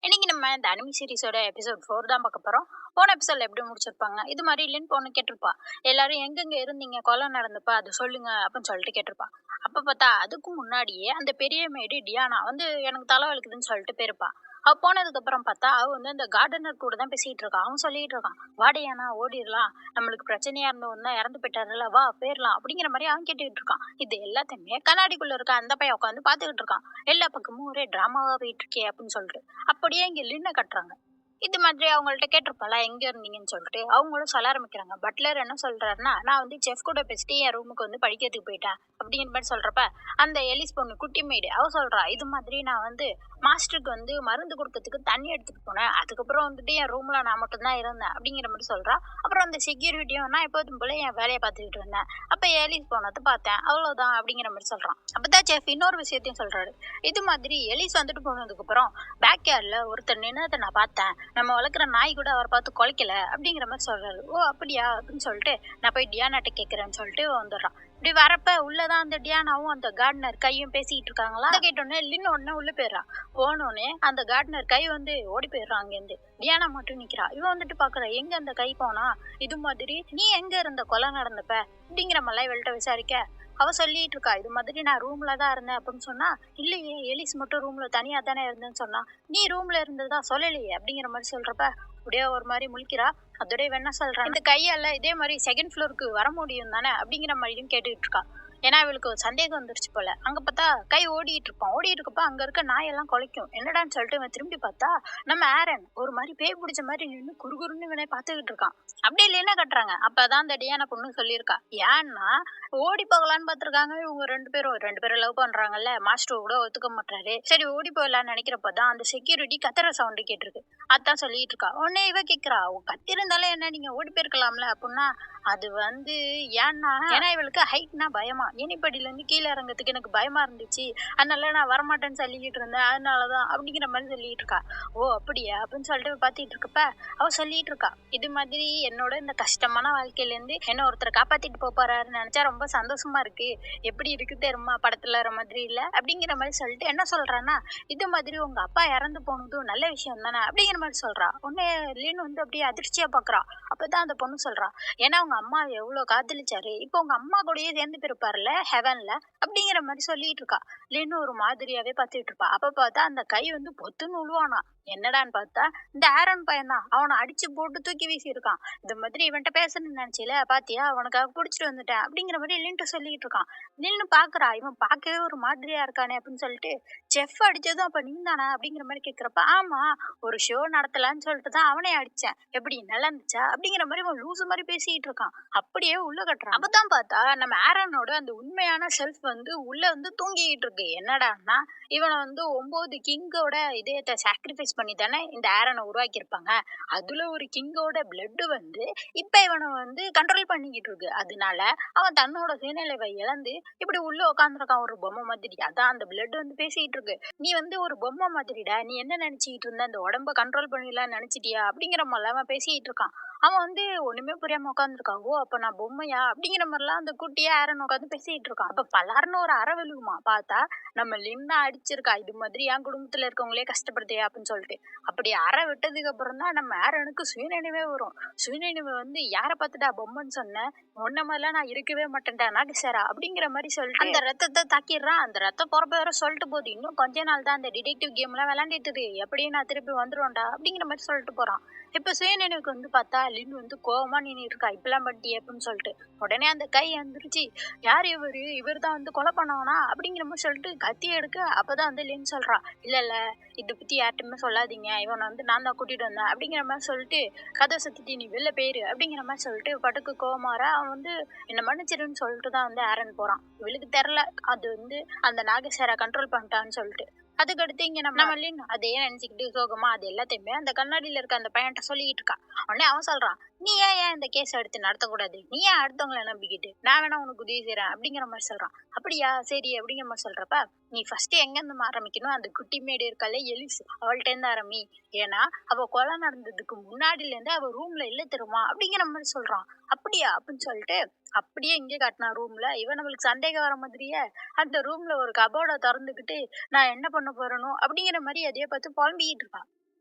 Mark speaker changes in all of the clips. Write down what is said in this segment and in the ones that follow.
Speaker 1: இன்னைக்கு நம்ம இந்த அனிமி சீரிஸோட எபிசோட் 4 தான் பார்க்க போறோம். போன எபிசோட்ல எப்படி முடிச்சிருப்பாங்க, இது மாதிரி இல்லைன்னு பொண்ணு கேட்டிருப்பா. எல்லாரும் எங்கெங்க இருந்தீங்க, கொலை நடந்தப்ப அதை சொல்லுங்க அப்படின்னு சொல்லிட்டு கேட்டிருப்பா. அப்ப பார்த்தா அதுக்கு முன்னாடியே அந்த பெரிய மேடு டியானா வந்து எனக்கு தலை வலிக்குதுன்னு சொல்லிட்டு போயிருப்பா. அவ போனதுக்கு அப்புறம் பார்த்தா அவ வந்து அந்த கார்டனர் கூட தான் பேசிட்டு இருக்கான். அவன் சொல்லிட்டு இருக்கான், வா டியானா ஓடிடலாம், நம்மளுக்கு பிரச்சனையா இருந்தவன்னா இறந்து போயிட்டாருல, வா போயிடலாம் அப்படிங்கிற மாதிரி அவன் கேட்டுக்கிட்டு இருக்கான். இது எல்லாத்தையுமே கண்ணாடிக்குள்ள இருக்க அந்த பையன் உட்காந்து பாத்துக்கிட்டு இருக்கான். எல்லா பக்கமும் ஒரே டிராமாவா போயிட்டு இருக்கே அப்படின்னு சொல்லிட்டு அப்படியே இங்க லின்ன கட்டுறாங்க. இது மாதிரி அவங்கள்ட்ட கேட்டிருப்பாள எங்க இருந்தீங்கன்னு சொல்லிட்டு அவங்களும் சொல்ல ஆரம்பிக்கிறாங்க. பட்லர் என்ன சொல்றாருன்னா, நான் வந்து செஃப் கூட பேசிட்டு என் ரூமுக்கு வந்து படிக்கிறதுக்கு போயிட்டேன் அப்படிங்கிற மாதிரி சொல்றப்ப அந்த எலிஸ் பொண்ணு குட்டி மேடு அவ சொல்றா, இது மாதிரி நான் வந்து மாஸ்டருக்கு வந்து மருந்து கொடுக்கறதுக்கு தண்ணி எடுத்துட்டு போனேன், அதுக்கப்புறம் வந்துட்டு என் ரூம்ல நான் மட்டும் தான் இருந்தேன் அப்படிங்கிற மாதிரி சொல்றா. அப்புறம் அந்த செக்யூரிட்டியும் நான் எப்போதும் போல என் வேலையை பார்த்துக்கிட்டு இருந்தேன், அப்ப எலிஸ் போனதை பார்த்தேன், அவ்வளவுதான் அப்படிங்கிற மாதிரி சொல்றான். அப்பதான் செஃப் இன்னொரு விஷயத்தையும் சொல்றாரு. இது மாதிரி எலிஸ் வந்துட்டு போனதுக்கு அப்புறம் பேக் யார்ட்ல ஒருத்தர் நின்னதை நான் பார்த்தேன், நம்ம வளர்க்குற நாய் கூட அவரை பார்த்து குலைக்கல அப்படிங்கிற மாதிரி சொல்றாரு. ஓ அப்படியா அப்படின்னு சொல்லிட்டு நான் போய் டியானாட்ட கேட்கறேன்னு சொல்லிட்டு வந்துடுறான். இப்படி வரப்ப உள்ளதான் அந்த டியானாவும் அந்த கார்டனர் கையும் பேசிக்கிட்டு இருக்காங்களா. அதை கேட்டோடனே லின்னு உடனே உள்ள போயிடுறான். போனோடனே அந்த கார்டனர் கை வந்து ஓடி போயிடுறான். அங்கேருந்து டியானா மட்டும் நிக்கிறா. இவன் வந்துட்டு பாக்குற எங்க அந்த கை போனா, இது மாதிரி நீ எங்க இருந்த கொலை நடந்தப்ப அப்படிங்கிற மாதிரி இவள்கிட்ட விசாரிக்க அவ சொல்லிட்டு இருக்கா, இது மாதிரி நான் ரூம்ல தான் இருந்தேன் அப்படின்னு சொன்னா, இல்லையே எலிஸ் மட்டும் ரூம்ல தனியா தானே இருந்தேன்னு சொன்னா, நீ ரூம்ல இருந்ததா சொல்லலையே அப்படிங்கிற மாதிரி சொல்றப்ப அப்படியே ஒரு மாதிரி முழிக்கிறா. அதோட என்ன சொல்றான், இந்த கையால இதே மாதிரி செகண்ட் ஃப்ளோருக்கு வர முடியும் தானே அப்படிங்கிற மாதிரியும் கேட்டுக்கிட்டு இருக்கா. ஏன்னா இவளுக்கு ஒரு சந்தேகம் வந்துருச்சு போல. அங்க பார்த்தா கை ஓடிட்டு இருப்பான். ஓடிட்டு இருக்கப்ப அங்க இருக்க நாயெல்லாம் குலைக்கும். என்னடான்னு சொல்லிட்டு இவன் திரும்பி பார்த்தா நம்ம ஆரன் ஒரு மாதிரி பேய் பிடிச்ச மாதிரி நின்று குறுகுறுன்னு இவனை பார்த்துக்கிட்டு இருக்கான். அப்படி இல்லைன்னா கட்டுறாங்க. அப்பதான் அந்த டியானா பொண்ணு சொல்லியிருக்கா, ஏன்னா ஓடி போகலான்னு பார்த்திருக்காங்க இவங்க ரெண்டு பேரும் லவ் பண்றாங்கல்ல, மாஸ்டர் கூட ஒத்துக்க மாட்டாரு, சரி ஓடி போயிடலான்னு நினைக்கிறப்பதான் அந்த செக்யூரிட்டி கத்துற சவுண்டு கேட்டிருக்கு. அதான் சொல்லிட்டு இருக்கா. உடனே இவ கேட்கிறா, கத்திருந்தாலும் என்ன நீங்க ஓடி போயிருக்கலாம்ல அப்படின்னா, அது வந்து ஏன்னா இவளுக்கு ஹைட்னா பயமா, ஏனிப்படியில இருந்து கீழே இறங்கறதுக்கு எனக்கு பயமா இருந்துச்சு, அதனால நான் வரமாட்டேன்னு சொல்லிக்கிட்டு இருந்தேன், அதனாலதான் அப்படிங்கிற மாதிரி சொல்லிட்டு இருக்கா. ஓ அப்படியா அப்படின்னு சொல்லிட்டு பாத்திட்டு இருக்கப்ப அவ சொல்லிட்டு இருக்கா, இது மாதிரி என்னோட இந்த கஷ்டமான வாழ்க்கையில இருந்து என்ன ஒருத்தரை காப்பாத்திட்டு போறாருன்னு நினைச்சா ரொம்ப சந்தோஷமா இருக்கு, எப்படி இருக்கு தெரியுமா படத்துல வர மாதிரி இல்ல அப்படிங்கிற மாதிரி சொல்லிட்டு என்ன சொல்றான்னா, இது மாதிரி உங்க அப்பா இறந்து போனதும் நல்ல விஷயம் தானே அப்படிங்கிற மாதிரி சொல்றா. உடனே லின் வந்து அப்படியே அதிர்ச்சியா பாக்குறா. அப்பதான் அந்த பொண்ணு சொல்றா, ஏன்னா உங்க அம்மா எவ்வளவு காதலிச்சாரு, இப்போ உங்க அம்மா கூடயே சேர்ந்து போயிருப்பாருல ஹெவன்ல அப்படிங்கிற மாதிரி சொல்லிட்டு இருக்கா. லின்னு ஒரு மாதிரியாவே பார்த்துட்டு இருப்பா. அப்ப பார்த்தா அந்த கை வந்து பொத்துன்னு உழுவானா. என்னடான்னு பார்த்தா இந்த ஆரன் பையன் தான், அவனை அடிச்சு போட்டு தூக்கி வீசி இருக்கான். இந்த மாதிரி இவன்ட்ட பேசணும்னு நினைச்சில பாத்தியா, அவனுக்காக புடிச்சிட்டு வந்துட்டேன் அப்படிங்கிற மாதிரி லின்ட்டு சொல்லிட்டு இருக்கான். லின்னு பாக்குறா, இவன் பார்க்கவே ஒரு மாதிரியா இருக்கானே அப்படின்னு சொல்லிட்டு, செஃப் அடிச்சதும் அப்ப நீ தானே அப்படிங்கிற மாதிரி கேட்கிறப்ப, ஆமா ஒரு ஷோ நடத்தலான்னு சொல்லிட்டு தான் அவனே அடிச்சேன், எப்படி நல்லா இருந்துச்சா அப்படிங்கிற மாதிரி அவன் லூசு மாதிரி பேசிட்டு இருக்கான். அப்படியே உள்ள கட்டுறான். அப்பதான் பார்த்தா நம்ம ஆரனோட அந்த உண்மையான செல்ஃப் வந்து உள்ள வந்து தூங்கிட்டு இருக்கு. என்னடான்னா இவனை வந்து 9 கிங்கோட இதயத்தை சாக்ரிஃபைஸ் பண்ணி தானே இந்த ஆரனை உருவாக்கி இருப்பாங்க. அதுல ஒரு கிங்கோட பிளட் வந்து இப்ப இவனை வந்து கண்ட்ரோல் பண்ணிக்கிட்டு இருக்கு. அதனால அவன் தன்னோட சுயநிலைவை இழந்து இப்படி உள்ள உட்காந்துருக்கான் ஒரு பொம்மை மாதிரி. அதான் அந்த பிளட் வந்து பேசிட்டு இருக்கு, நீ வந்து ஒரு பொம்மை மாதிரிடா, நீ என்ன நினைச்சிட்டு இருந்த, அந்த உடம்ப கண்ட்ரோல் பண்ணிடலாம் நினைச்சிட்டியா அப்படிங்கிற மாதிரி அவன் பேசிட்டு இருக்கான். அவன் வந்து ஒண்ணுமே புரியாம உட்காந்துருக்கான். ஓ அப்ப நான் பொம்மையா அப்படிங்கிற மாதிரிலாம் அந்த குட்டியா ஆரன் உட்காந்து பேசிட்டு இருக்கான். அப்ப பலார்னு ஒரு அற விழுகுமா, பார்த்தா நம்ம லின்னா அடிச்சிருக்கா, இது மாதிரி என் குடும்பத்துல இருக்கவங்களே கஷ்டப்படுதே அப்படின்னு சொல்லிட்டு. அப்படி அற விட்டதுக்கு அப்புறம் தான் நம்ம ஆரனுக்கு சுயநினைவே வரும். சுயநினைவு வந்து யாரை பார்த்துட்டா பொம்மைன்னு சொன்னேன், உன்ன மாதிரிலாம் நான் இருக்கவே மாட்டேன்டா நாகசேரா அப்படிங்கிற மாதிரி சொல்லிட்டு அந்த ரத்தத்தை தாக்கிடுறான். அந்த ரத்தம் போறப்ப வேற சொல்லிட்டு போகுது, இன்னும் கொஞ்ச நாள் தான் அந்த டிடெக்டிவ் கேம் எல்லாம் விளையாண்டுட்டு எப்படியும் நான் திருப்பி வந்துருவேன்டா அப்படிங்கிற மாதிரி சொல்லிட்டு போறான். இப்ப சுயநினைவுக்கு வந்து பார்த்தா லின் வந்து கோவமா நின்னுட்டு இருக்கா, இப்பெல்லாம் பட்டி அப்படின்னு சொல்லிட்டு. உடனே அந்த கை வந்துருச்சு, யார் இவர் தான் வந்து கொலை பண்ணவனா அப்படிங்கிற மாதிரி சொல்லிட்டு கத்தி எடுக்க. அப்பதான் வந்து லின் சொல்றா, இல்ல இதை பத்தி யார்ட்டுமே சொல்லாதீங்க, இவனை வந்து நான் தான் கூட்டிட்டு வந்தேன் அப்படிங்கிற மாதிரி சொல்லிட்டு கதை சத்திட்டு நீ வெளில போயிரு அப்படிங்கிற மாதிரி சொல்லிட்டு பட்டுக்கு கோவமாற அவன் வந்து என்ன மன்னிச்சிருன்னு சொல்லிட்டு தான் வந்து ஆரன் போறான். இவளுக்கு தெரியல அது வந்து அந்த நாகசேரா கண்ட்ரோல் பண்ணிட்டான்னு சொல்லிட்டு. அதுக்கடுத்து இங்க நம்ம லின் அதையே நினைச்சுக்கிட்டு சோகமா அது எல்லாத்தையுமே அந்த கண்ணாடியில இருக்க அந்த பையன்ட்ட சொல்லிட்டு இருக்கா. உடனே அவன் சொல்றான், நீ ஏன் இந்த கேஸ் எடுத்து நடத்தக்கூடாது, நீ ஏன் அடுத்தவங்களை நம்பிக்கிட்டு, நான் வேணா உனக்கு உதவி செய்யறேன் அப்படிங்கிற மாதிரி சொல்றான். அப்படியா சரி அப்படிங்கிற மாதிரி சொல்றப்ப, நீ ஃபர்ஸ்ட் எங்க இருந்து ஆரம்பிக்கணும், அந்த குட்டி மேடு இருக்கால எலிஸ் அவள்கிட்ட இருந்து ஆரம்பி, ஏன்னா அவ கொலை நடந்ததுக்கு முன்னாடில இருந்து அவ ரூம்ல இல்ல தெரியுமா அப்படிங்கிற மாதிரி சொல்றான். அப்படியா அப்படின்னு சொல்லிட்டு அப்படியே இங்கே காட்டினா ரூம்ல. இவன் நம்மளுக்கு சந்தேகம் வர மாதிரியே அந்த ரூம்ல ஒரு கபோர்டை திறந்துக்கிட்டு நான் என்ன பண்ண போறேனோ அப்படிங்கிற மாதிரி அதையே பார்த்து புலம்பிக்கிட்டு இருக்கான்.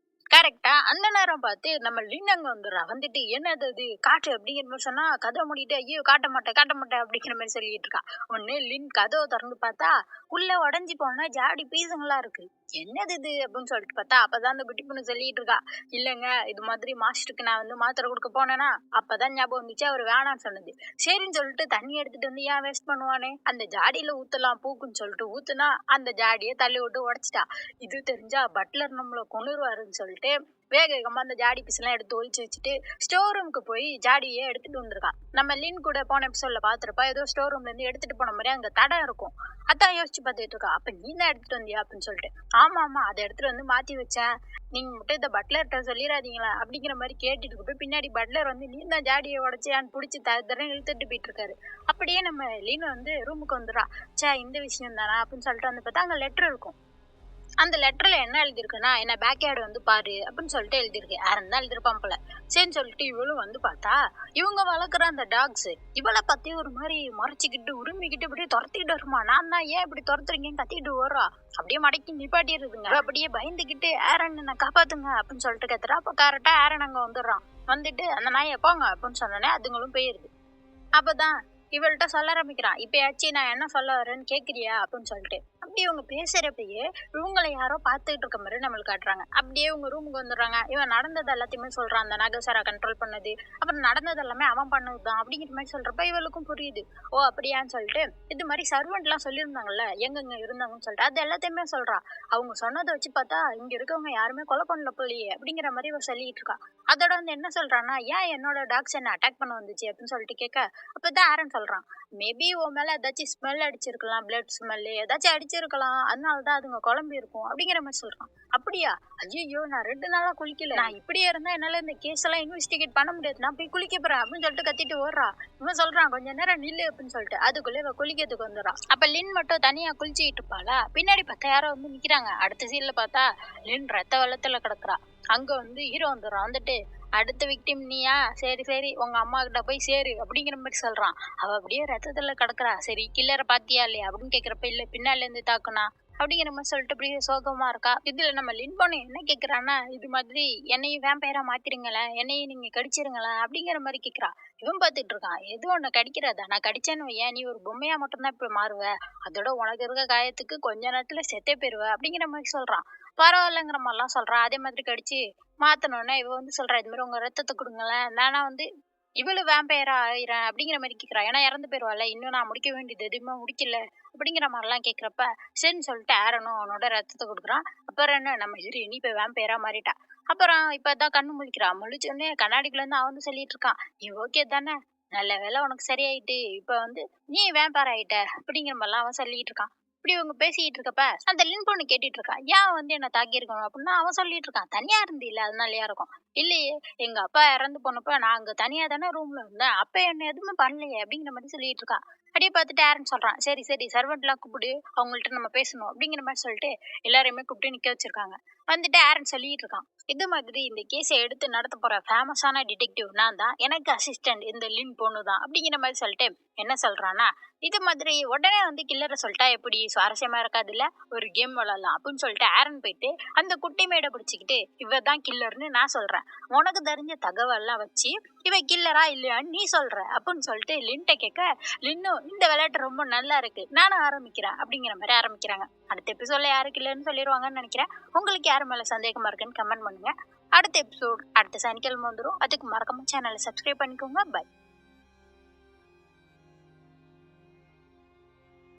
Speaker 1: கரெக்டா அந்த நேரம் பார்த்து நம்ம லின் அங்க வந்துடுறா. வந்துட்டு என்னது அது காட்டு அப்படிங்கிற மாதிரி சொன்னா கதவை மூடிட்டு ஐயோ காட்ட மாட்டேன் அப்படிங்கிற மாதிரி சொல்லிட்டு இருக்கா. ஒண்ணு லின் கதவை திறந்து பார்த்தா உள்ள உடஞ்சி போனா ஜாடி பீஸுங்களா இருக்கு. என்னது இது அப்படின்னு சொல்லிட்டு பார்த்தா அப்பதான் அந்த குட்டி பொண்ணு சொல்லிட்டு இருக்கா. இல்லைங்க இது மாதிரி மாஸ்டருக்கு நான் வந்து மாத்திரை கொடுக்க போனேன்னா அப்பதான் ஞாபகம் வந்துச்சு அவர் வேணான்னு சொன்னது. சரின்னு சொல்லிட்டு தண்ணி எடுத்துட்டு வந்து ஏன் வேஸ்ட் பண்ணுவானே அந்த ஜாடியில ஊத்தலாம் பூக்குன்னு சொல்லிட்டு ஊத்துனா அந்த ஜாடியை தள்ளி விட்டு உடைச்சிட்டா. இது தெரிஞ்சா பட்லர் நம்மள கொண்டுருவாருன்னு சொல்லிட்டு வேக வேகமா அந்த ஜாடி பீஸ் எல்லாம் எடுத்து ஒழிச்சு வச்சுட்டு ஸ்டோர் ரூமுக்கு போய் ஜாடியை எடுத்துட்டு வந்திருக்கான். நம்ம லின் கூட போன எபிசோட்ல பாத்துருப்பா ஏதோ ஸ்டோர் ரூம்ல இருந்து எடுத்துட்டு போன மாதிரி அங்க தடம் இருக்கும். அதான் யோசிச்சு பார்த்துட்டு இருக்கா. அப்ப நீ தான் எடுத்துட்டு வந்தியா அப்படின்னு சொல்லிட்டு ஆமா அதை எடுத்துட்டு வந்து மாத்தி வச்சேன். நீங்க மட்டும் இந்த பட்லர்கிட்ட சொல்லிடாதீங்களா அப்படிங்கிற மாதிரி கேட்டுட்டு போய் பின்னாடி பட்லர் வந்து நீ தான் ஜாடியை உடச்சியான்னு பிடிச்சி தரம் இழுத்துட்டு போயிட்டு இருக்காரு. அப்படியே நம்ம லின் வந்து ரூமுக்கு வந்துடுறா. இந்த விஷயம் தானா அப்படின்னு சொல்லிட்டு வந்து பார்த்தா அங்க லெட்டர் இருக்கும். அந்த லெட்டர்ல என்ன எழுதிருக்குன்னா என்ன பேக்யார்டு வந்து பாரு அப்படின்னு சொல்லிட்டு எழுதிருக்கு. யாரும் தான் எழுதிருப்பான் போல. சரின்னு சொல்லிட்டு இவளும் வந்து பார்த்தா இவங்க வளர்க்குற அந்த டாக்ஸ் இவளை பத்தி ஒரு மாதிரி மறைச்சிக்கிட்டு உரிமிக்கிட்டு இப்படியே துரத்திக்கிட்டு வருமா. நான் தான் ஏன் இப்படி துரத்துறீங்கன்னு கத்திட்டு வர்றா. அப்படியே மடக்கி நிப்பாட்டிடுதுங்க. அப்படியே பயந்துக்கிட்டு ஏரன் என்ன காப்பாத்துங்க அப்படின்னு சொல்லிட்டு கத்துறா. அப்ப கரெக்டா ஏரன் அங்க வந்துடுறான். வந்துட்டு அந்த நாயை போங்க அப்படின்னு சொன்னோன்னே அதுங்களும் போயிருது. அப்பதான் இவள்கிட்ட சொல்ல ஆரம்பிக்கிறான். இப்பயாச்சும் நான் என்ன சொல்ல வரேன்னு கேக்குறியா அப்படின்னு சொல்லிட்டு அப்படி இவங்க பேசுறப்பயே இவங்களை யாரோ பார்த்துட்டு இருக்க மாதிரி நம்மளுக்கு காட்டுறாங்க. அப்படியே இவங்க ரூமுக்கு வந்துடுறாங்க. இவன் நடந்தது எல்லாத்தையுமே சொல்றான். அந்த நாகசாரா கண்ட்ரோல் பண்ணது அப்புறம் நடந்தது எல்லாமே அவன் பண்ணதுதான் அப்படிங்கிற மாதிரி சொல்றப்ப இவளுக்கும் புரியுது. ஓ அப்படியான்னு சொல்லிட்டு இது மாதிரி சர்வெண்ட் எல்லாம் சொல்லியிருந்தாங்கல்ல எங்க இருந்தாங்கன்னு சொல்லிட்டு அது எல்லாத்தையுமே சொல்றா. அவங்க சொன்னதை வச்சு பார்த்தா இங்க இருக்கவங்க யாருமே கொலை பண்ணல போலியே அப்படிங்கிற மாதிரி இவ சொல்லிட்டு இருக்கா. அதோட வந்து என்ன சொல்றான்னா ஏன் என்னோட டாக்ஸ் என்ன அட்டாக் பண்ண வந்துச்சு அப்படின்னு சொல்லிட்டு கேட்க அப்பதான் ஆரன் சொல்றான். மேபி உன் மேல ஏதாச்சும் ஸ்மெல் அடிச்சிருக்கலாம். பிளட் ஸ்மெல் ஏதாச்சும் அடிச்சிருக்கலாம். அதனாலதான் அதுங்க குழம்பு இருக்கும் அப்படிங்கிற மாதிரி சொல்றான். அப்படியா ஐயோ நான் 2 நாளா குளிக்கல. நான் இப்படியே இருந்தா என்னால இந்த கேஸ் எல்லாம் இன்வெஸ்டிகேட் பண்ண முடியாது. நான் போய் குளிக்க போறேன் அப்படின்னு சொல்லிட்டு கத்திட்டு ஓடுறா. இவன் சொல்றான் கொஞ்ச நேரம் நில்லு அப்படின்னு சொல்லிட்டு அதுக்குள்ள இவ குளிக்கிறதுக்கு வந்துடுறான். அப்ப லின் மட்டும் தனியா குளிச்சுட்டு இருப்பாளா. பின்னாடி பார்த்தா யாரோ வந்து நிக்கிறாங்க. அடுத்த சீன்ல பார்த்தா லின் ரத்த வெள்ளத்துல கிடக்குறா. அங்க வந்து ஹீரோ வந்துடுறான். வந்துட்டு அடுத்த விக்டிம் நீயா சரி உங்க அம்மா கிட்ட போய் சேரு அப்படிங்கிற மாதிரி சொல்றான். அவ அப்படியே ரத்தத்துல கிடக்குறா. சரி கில்லரை பாத்தியா இல்லையா அப்படின்னு கேக்குறப்ப இல்ல பின்னால இருந்து தாக்குனா அப்படிங்கிற மாதிரி சொல்லிட்டு அப்படியே சோகமா இருக்கா. இதுல நம்ம லின் பொண்ணு என்ன கேக்குறான்னா இது மாதிரி என்னையும் வேம்பயரா மாத்திருங்களேன் என்னையும் நீங்க கடிச்சிருங்களேன் அப்படிங்கிற மாதிரி கேக்குறா. இவன் பாத்துட்டு இருக்கான். எது ஒண்ணு கடிக்கிறதா நான் கடிச்சேன்னு ஏன் நீ ஒரு பொம்மையா மட்டும்தான் இப்ப மாறுவ. அதோட உனக்கு இருக்க காயத்துக்கு கொஞ்ச நேரத்துல செத்தே போயிருவ அப்படிங்கிற மாதிரி சொல்றான். பரவாயில்லைங்கிற மாதிரிலாம் சொல்றான். அதே மாதிரி கடிச்சு மாத்தணும்னா இவ வந்து சொல்றா இது மாதிரி உங்க ரத்தத்தை கொடுங்களேன் நானா வந்து இவளு வேம்பயரா ஆயிரேன் அப்படிங்கிற மாதிரி கேக்குறா. ஏன்னா இறந்து போயிருவாள் இன்னும் நான் முடிக்க வேண்டியது எதுவுமே முடிக்கல அப்படிங்கிற மாதிரிலாம் கேக்குறப்ப சரின்னு சொல்லிட்டு ஆரனும் அவனோட ரத்தத்தை கொடுக்குறான். அப்புறம் என்ன நம்ம இனி இப்ப வேம்பயரா மாறிட்டா. அப்புறம் இப்பதான் கண்ணு முழிக்கிறா. முழிச்சோடனே கண்ணாடிக்குள்ள இருந்து அவன் வந்து சொல்லிட்டு இருக்கான். நீ ஓகே தானே நல்ல வேலை உனக்கு சரியாயிட்டு இப்ப வந்து நீ வேம்பயர் ஆயிட்ட அப்படிங்கிற மாதிரிலாம் அவன் சொல்லிட்டு இருக்கான். இப்படி இவங்க பேசிட்டு இருக்கப்ப அந்த லின் பொண்ணு கேட்டுட்டு இருக்கா. ஏன் வந்து என்ன தாக்கி இருக்கணும் அப்படின்னா அவன் சொல்லிட்டு இருக்கான். தனியா இருந்து இல்ல அதனாலயா இருக்கும். இல்லையே எங்க அப்பா இறந்து போனப்ப நான் அங்க தனியா தானே ரூம்ல இருந்தேன். அப்ப என்ன எதுவுமே பண்ணலையே அப்படிங்கிற மாதிரி சொல்லிட்டு இருக்கா. அப்படியே பார்த்துட்டு ஆரன் சொல்றான். சரி சர்வெண்ட் எல்லாம் கூப்பிடு அவங்கள்ட்ட நம்ம பேசணும் அப்படிங்கிற மாதிரி சொல்லிட்டு எல்லாரையுமே கூப்பிட்டு நிக்க வச்சிருக்காங்க. வந்துட்டு ஆரன் சொல்லிட்டு இருக்கான். இது மாதிரி இந்த கேஸை எடுத்து நடத்த போற ஃபேமஸான டிடெக்டிவ் நான் தான். எனக்கு அசிஸ்டன்ட் இந்த லின் பொண்ணு தான் அப்படிங்கிற மாதிரி சொல்லிட்டு என்ன சொல்றான்னா இது மாதிரி உடனே வந்து கில்லரை சொல்லிட்டா எப்படி சுவாரஸ்யமா இருக்காது இல்ல ஒரு கேம் விளாடலாம் அப்படின்னு சொல்லிட்டு ஆரன் போயிட்டு அந்த குட்டி மேடை பிடிச்சிக்கிட்டு இவ தான் கில்லர்னு நான் சொல்றேன். உனக்கு தெரிஞ்ச தகவல்லாம் வச்சு இவ கில்லரா இல்லையான்னு நீ சொல்ற அப்படின்னு சொல்லிட்டு லின்ட்ட கேட்க லின்னும் இந்த விளையாட்டு ரொம்ப நல்லா இருக்கு நானும் ஆரம்பிக்கிறேன் அப்படிங்கிற மாதிரி ஆரம்பிக்கிறாங்க. அடுத்த எபிசோட்ல யாரு கில்லர்னு சொல்லிடுவாங்கன்னு நினைக்கிறேன். உங்களுக்கு யாரு மேல சந்தேகமா இருக்குன்னு கமெண்ட் பண்ணுங்க. அடுத்த எபிசோட் அடுத்த சனிக்கிழமை வந்துடும். அதுக்கு மறக்காம சேனலை சப்ஸ்கிரைப் பண்ணிக்கோங்க. பை.